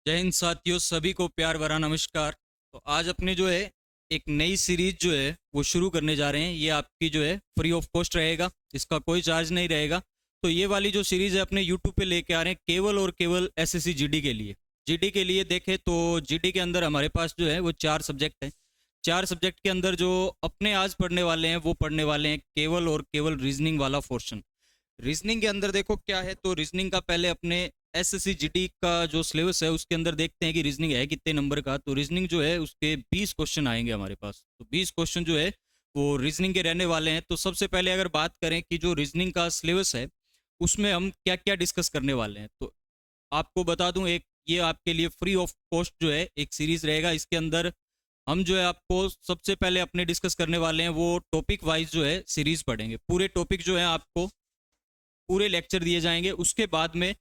जय हिंद साथियों, सभी को प्यार भरा नमस्कार। तो आज अपने जो है एक नई सीरीज जो है वो शुरू करने जा रहे हैं। ये आपकी जो है फ्री ऑफ कॉस्ट रहेगा, इसका कोई चार्ज नहीं रहेगा। तो ये वाली जो सीरीज है अपने यूट्यूब पे लेके आ रहे हैं केवल और केवल एसएससी जीडी के लिए। जीडी के लिए देखें तो जीडी के अंदर हमारे पास जो है वो 4 सब्जेक्ट हैं। 4 सब्जेक्ट के अंदर जो अपने आज पढ़ने वाले हैं वो पढ़ने वाले हैं केवल और केवल रीजनिंग वाला पोर्शन। रीजनिंग के अंदर देखो क्या है, तो रीजनिंग का पहले अपने एसएससी जीडी का जो सिलेबस है उसके अंदर देखते हैं कि रीजनिंग है कितने नंबर का। तो रीजनिंग जो है उसके 20 क्वेश्चन आएंगे हमारे पास। तो 20 क्वेश्चन जो है वो रीजनिंग के रहने वाले हैं। तो सबसे पहले अगर बात करें कि जो रीजनिंग का सिलेबस है उसमें हम क्या क्या डिस्कस करने वाले हैं, तो आपको बता दूं, एक ये आपके लिए फ्री ऑफ कॉस्ट जो है एक सीरीज रहेगा। इसके अंदर हम जो है आपको सबसे पहले अपने डिस्कस करने वाले हैं वो टॉपिक वाइज जो है सीरीज पढ़ेंगे। पूरे टॉपिक जो है आपको पूरे लेक्चर दिए जाएंगे। उसके बाद में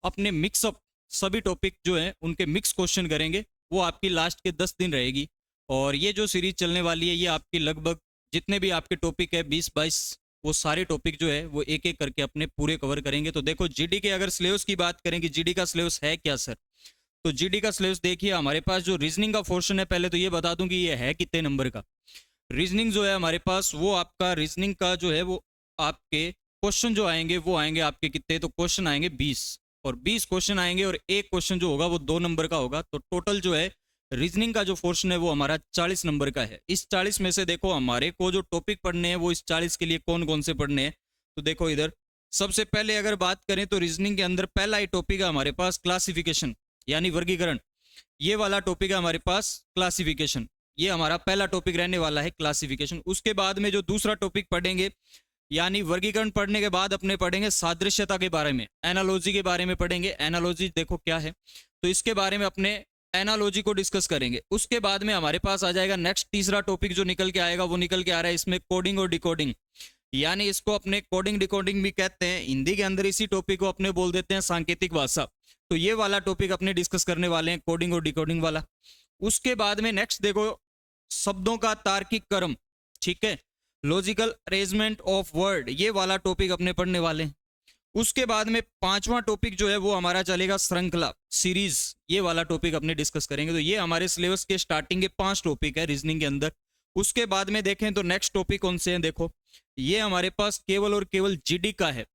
अपने मिक्सअप सभी टॉपिक जो हैं उनके मिक्स क्वेश्चन करेंगे। वो आपकी लास्ट के 10 दिन रहेगी। और ये जो सीरीज चलने वाली है ये आपकी लगभग जितने भी आपके टॉपिक है 20-22, वो सारे टॉपिक जो है वो एक एक करके अपने पूरे कवर करेंगे। तो देखो जीडी के अगर सिलेबस की बात करें कि जीडी का सिलेबस है क्या सर, तो जीडी का सिलेबस देखिए हमारे पास जो रीजनिंग का पोर्शन है, पहले तो ये बता दूं कि ये है कितने नंबर का। रीजनिंग जो है हमारे पास वो आपका रीजनिंग का जो है वो आपके क्वेश्चन जो आएंगे वो आएंगे आपके कितने, तो क्वेश्चन आएंगे 20। और 20 क्वेश्चन आएंगे और एक क्वेश्चन जो होगा वो 2 नंबर का होगा। तो टोटल जो है रीजनिंग का जो पोर्शन है वो हमारा 40 नंबर का है। इस 40 में से देखो हमारे को जो टॉपिक पढ़ने हैं वो इस 40 के लिए कौन कौन से पढ़ने हैं। तो देखो इधर सबसे पहले अगर बात करें तो रीजनिंग के अंदर पहला ही टॉपिक है हमारे पास क्लासिफिकेशन यानी वर्गीकरण। ये वाला टॉपिक है हमारे पास क्लासिफिकेशन, ये हमारा पहला टॉपिक रहने वाला है क्लासिफिकेशन। उसके बाद में जो दूसरा टॉपिक पढ़ेंगे यानी वर्गीकरण पढ़ने के बाद अपने पढ़ेंगे सादृश्यता के बारे में, एनालॉजी के बारे में पढ़ेंगे। एनालॉजी देखो क्या है, तो इसके बारे में अपने एनालॉजी को डिस्कस करेंगे। उसके बाद में हमारे पास आ जाएगा नेक्स्ट तीसरा टॉपिक जो निकल के आएगा, वो निकल के आ रहा है इसमें कोडिंग और डिकोडिंग, यानी इसको अपने कोडिंग डिकोडिंग भी कहते हैं। हिंदी के अंदर इसी टॉपिक को अपने बोल देते हैं सांकेतिक भाषा। तो ये वाला टॉपिक अपने डिस्कस करने वाले हैं, कोडिंग और डिकोडिंग वाला। उसके बाद में नेक्स्ट देखो शब्दों का तार्किक क्रम, ठीक है, लॉजिकल अरेंजमेंट ऑफ वर्ड, ये वाला टॉपिक अपने पढ़ने वाले हैं। उसके बाद में पांचवा टॉपिक जो है वो हमारा चलेगा श्रृंखला सीरीज, ये वाला टॉपिक अपने डिस्कस करेंगे। तो ये हमारे सिलेबस के स्टार्टिंग के 5 टॉपिक है रीजनिंग के अंदर। उसके बाद में देखें तो नेक्स्ट टॉपिक कौन से हैं, देखो ये हमारे पास केवल और केवल जीडी का है।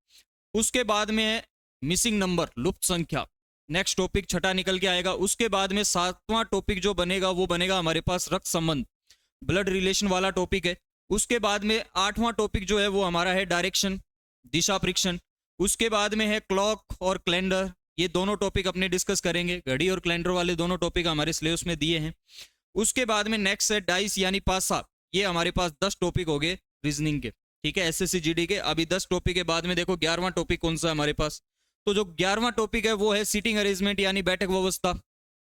उसके बाद में है मिसिंग नंबर, लुप्त संख्या, नेक्स्ट टॉपिक छठा निकल के आएगा। उसके बाद में 7वां टॉपिक जो बनेगा वो बनेगा हमारे पास रक्त संबंध, ब्लड रिलेशन वाला टॉपिक है। उसके बाद में 8वां टॉपिक जो है वो हमारा है डायरेक्शन, दिशा परीक्षण। उसके बाद में है क्लॉक और कैलेंडर, ये दोनों टॉपिक अपने डिस्कस करेंगे। घड़ी और कैलेंडर वाले दोनों टॉपिक हमारे सिलेबस में दिए हैं। उसके बाद में नेक्स्ट है डाइस यानी पासा, ये हमारे पास 10 टॉपिक हो गए रीजनिंग के, ठीक है, एसएससी जीडी के। अभी 10 टॉपिक के बाद में देखो 11वां टॉपिक कौन सा है हमारे पास, तो जो 11वां टॉपिक है वो है सीटिंग अरेंजमेंट यानी बैठक व्यवस्था,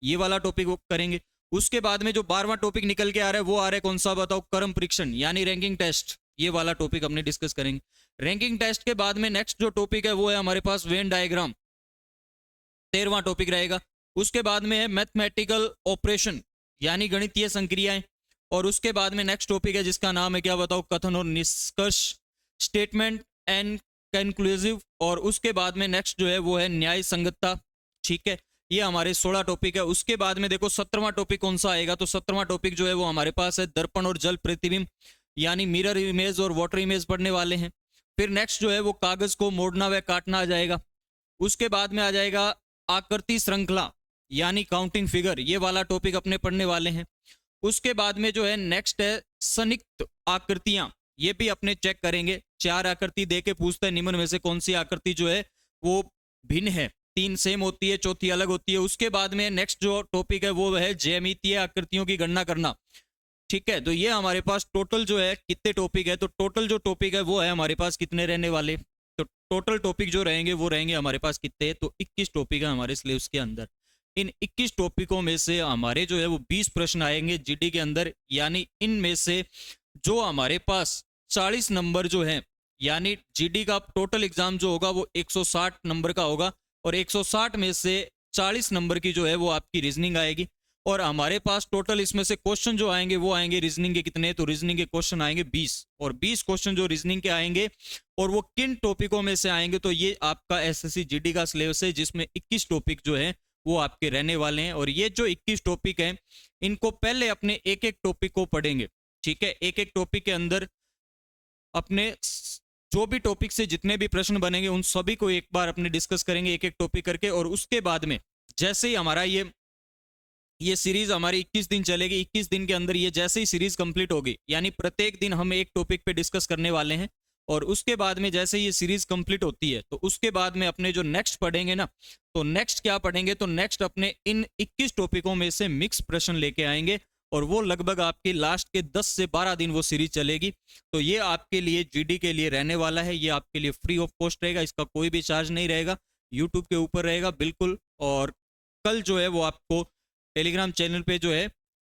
ये वाला टॉपिक वो करेंगे। उसके बाद में जो 12वां टॉपिक निकल के आ रहा है वो आ रहा है कौन सा बताओ, क्रम परीक्षण यानी रैंकिंग टेस्ट, ये वाला टॉपिक हमने डिस्कस करेंगे। रैंकिंग टेस्ट के बाद में नेक्स्ट जो टॉपिक है वो है हमारे पास वेन डायग्राम, 13वां टॉपिक रहेगा। उसके बाद में है मैथमेटिकल ऑपरेशन यानी गणितीय संक्रियाएं। और उसके बाद में नेक्स्ट टॉपिक है जिसका नाम है क्या बताओ, कथन और निष्कर्ष, स्टेटमेंट एंड कंक्लूसिव। और उसके बाद में नेक्स्ट जो है वो है न्याय संगतता, ठीक है, ये हमारे 16 टॉपिक है। उसके बाद में देखो 17वां टॉपिक कौन सा आएगा, तो 17वां टॉपिक जो है वो हमारे पास है दर्पण और जल प्रतिबिंब यानी मिरर इमेज और वाटर इमेज पढ़ने वाले हैं। फिर नेक्स्ट जो है वो कागज को मोड़ना व काटना आ जाएगा। उसके बाद में आ जाएगा आकृति श्रृंखला यानी काउंटिंग फिगर, ये वाला टॉपिक अपने पढ़ने वाले हैं। उसके बाद में जो है नेक्स्ट है संयुक्त आकृतियां, ये भी अपने चेक करेंगे। 4 आकृति दे के पूछते हैं निम्न में से कौन सी आकृति जो है वो भिन्न है, 3 सेम होती है, चौथी अलग होती है। उसके बाद में नेक्स्ट जो टॉपिक है वो है ज्यामितीय आकृतियों की गणना करना, ठीक है। तो ये हमारे पास टोटल जो है कितने टॉपिक है, तो टोटल जो टॉपिक है वो है हमारे पास कितने रहने वाले, तो टोटल टॉपिक जो रहेंगे वो रहेंगे हमारे पास कितने, तो 21 टॉपिक है हमारे सिलेबस के अंदर। इन 21 टॉपिकों में से हमारे जो है वो 20 प्रश्न आएंगे जीडी के अंदर, यानी इनमें से जो हमारे पास 40 नंबर जो है, यानी जीडी का टोटल एग्जाम जो होगा वो 160 नंबर का होगा। और 160 में से 40 नंबर की जो है वो आपकी रीजनिंग आएगी। और हमारे पास टोटल इसमें से क्वेश्चन जो आएंगे वो आएंगे रीजनिंग के कितने, तो रीजनिंग के क्वेश्चन आएंगे 20। और 20 क्वेश्चन जो रीजनिंग के आएंगे और वो किन टॉपिकों में से आएंगे, तो ये आपका एसएससी जीडी का सिलेबस है जिसमें 21 टॉपिक जो है वो आपके रहने वाले हैं। और ये जो 21 टॉपिक हैं, इनको पहले अपने एक एक टॉपिक को पढ़ेंगे, ठीक है। एक एक टॉपिक के अंदर अपने जो भी टॉपिक से जितने भी प्रश्न बनेंगे उन सभी को एक बार अपने डिस्कस करेंगे एक एक टॉपिक करके। और उसके बाद में जैसे ही हमारा ये सीरीज हमारी 21 दिन चलेगी, 21 दिन के अंदर ये जैसे ही सीरीज कंप्लीट होगी, यानी प्रत्येक दिन हम एक टॉपिक पे डिस्कस करने वाले हैं। और उसके बाद में जैसे ये सीरीज कंप्लीट होती है तो उसके बाद में अपने जो नेक्स्ट पढ़ेंगे ना, तो नेक्स्ट क्या पढ़ेंगे, तो नेक्स्ट अपने इन 21 टॉपिकों में से मिक्स प्रश्न लेके आएंगे। और वो लगभग आपके लास्ट के 10 से 12 दिन वो सीरीज चलेगी। तो ये आपके लिए जीडी के लिए रहने वाला है, ये आपके लिए फ्री ऑफ कॉस्ट रहेगा, इसका कोई भी चार्ज नहीं रहेगा, यूट्यूब के ऊपर रहेगा बिल्कुल। और कल जो है वो आपको टेलीग्राम चैनल पे जो है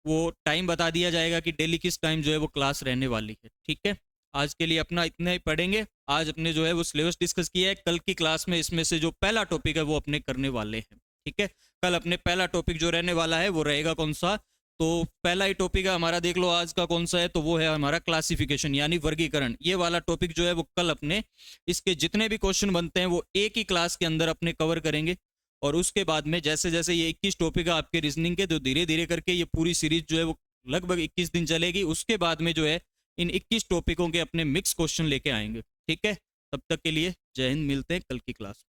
वो टाइम बता दिया जाएगा कि डेली किस टाइम जो है वो क्लास रहने वाली है, ठीक है। आज के लिए अपना इतना ही पढ़ेंगे। आज अपने जो है वो सिलेबस डिस्कस किया है, कल की क्लास में इसमें से जो पहला टॉपिक है वो अपने करने वाले हैं, ठीक है। कल अपने पहला टॉपिक जो रहने वाला है वो रहेगा कौन सा, तो पहला ही टॉपिक है हमारा, देख लो आज का कौन सा है, तो वो है हमारा क्लासिफिकेशन यानी वर्गीकरण। ये वाला टॉपिक जो है वो कल अपने इसके जितने भी क्वेश्चन बनते हैं वो एक ही क्लास के अंदर अपने कवर करेंगे। और उसके बाद में जैसे जैसे ये 21 टॉपिक है आपके रीजनिंग के, तो धीरे धीरे करके ये पूरी सीरीज जो है वो लगभग 21 दिन चलेगी। उसके बाद में जो है इन 21 टॉपिकों के अपने मिक्स क्वेश्चन लेके आएंगे, ठीक है। तब तक के लिए जय हिंद, मिलते हैं कल की क्लास।